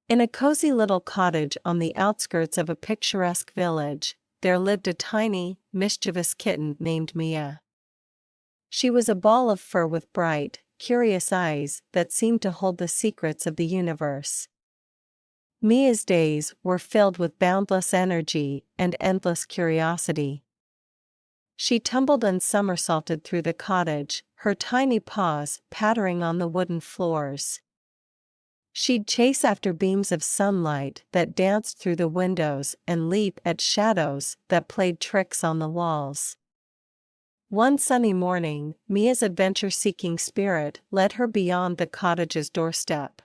In a cozy little cottage on the outskirts of a picturesque village, there lived a tiny, mischievous kitten named Mia. She was a ball of fur with bright, curious eyes that seemed to hold the secrets of the universe. Mia's days were filled with boundless energy and endless curiosity. She tumbled and somersaulted through the cottage, her tiny paws pattering on the wooden floors. She'd chase after beams of sunlight that danced through the windows and leap at shadows that played tricks on the walls. One sunny morning, Mia's adventure-seeking spirit led her beyond the cottage's doorstep.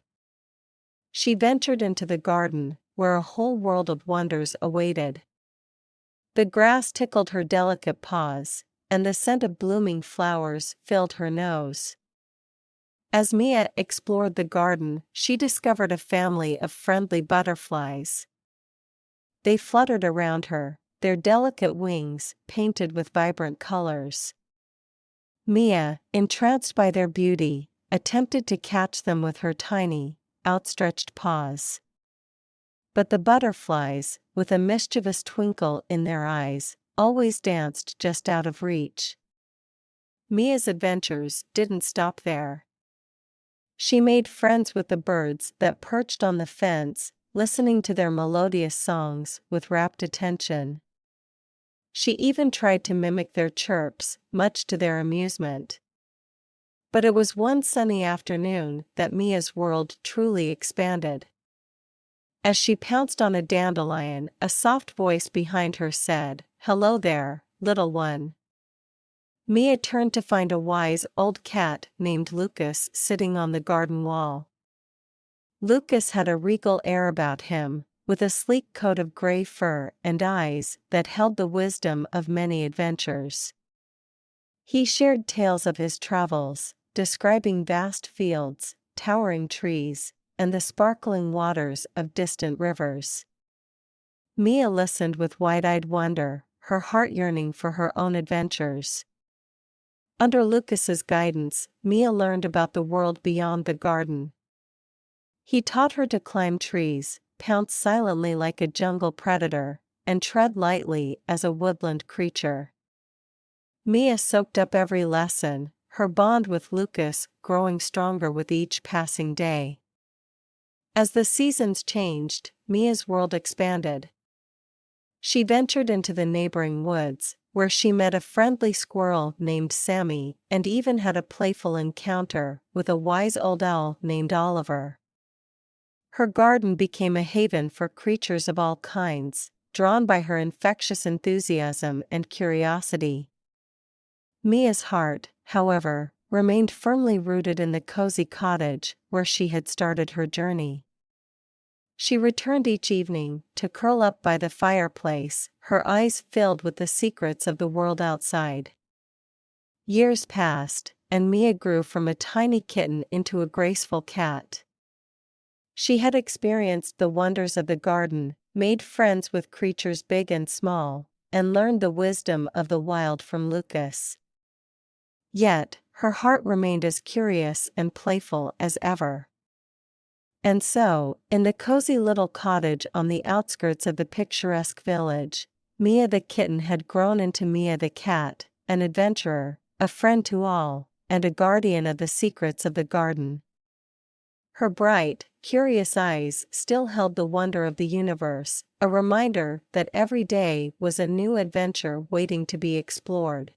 She ventured into the garden, where a whole world of wonders awaited. The grass tickled her delicate paws, and the scent of blooming flowers filled her nose. As Mia explored the garden, she discovered a family of friendly butterflies. They fluttered around her, their delicate wings painted with vibrant colors. Mia, entranced by their beauty, attempted to catch them with her tiny, outstretched paws. But the butterflies, with a mischievous twinkle in their eyes, always danced just out of reach. Mia's adventures didn't stop there. She made friends with the birds that perched on the fence, listening to their melodious songs with rapt attention. She even tried to mimic their chirps, much to their amusement. But it was one sunny afternoon that Mia's world truly expanded. As she pounced on a dandelion, a soft voice behind her said, "Hello there, little one." Mia turned to find a wise old cat named Lucas sitting on the garden wall. Lucas had a regal air about him, with a sleek coat of gray fur and eyes that held the wisdom of many adventures. He shared tales of his travels, describing vast fields, towering trees, and the sparkling waters of distant rivers. Mia listened with wide-eyed wonder, her heart yearning for her own adventures. Under Lucas's guidance, Mia learned about the world beyond the garden. He taught her to climb trees, pounce silently like a jungle predator, and tread lightly as a woodland creature. Mia soaked up every lesson, her bond with Lucas growing stronger with each passing day. As the seasons changed, Mia's world expanded. She ventured into the neighboring woods, where she met a friendly squirrel named Sammy and even had a playful encounter with a wise old owl named Oliver. Her garden became a haven for creatures of all kinds, drawn by her infectious enthusiasm and curiosity. Mia's heart, however, remained firmly rooted in the cozy cottage where she had started her journey. She returned each evening to curl up by the fireplace, her eyes filled with the secrets of the world outside. Years passed, and Mia grew from a tiny kitten into a graceful cat. She had experienced the wonders of the garden, made friends with creatures big and small, and learned the wisdom of the wild from Lucas. Yet, her heart remained as curious and playful as ever. And so, in the cozy little cottage on the outskirts of the picturesque village, Mia the kitten had grown into Mia the cat, an adventurer, a friend to all, and a guardian of the secrets of the garden. Her bright, curious eyes still held the wonder of the universe, a reminder that every day was a new adventure waiting to be explored.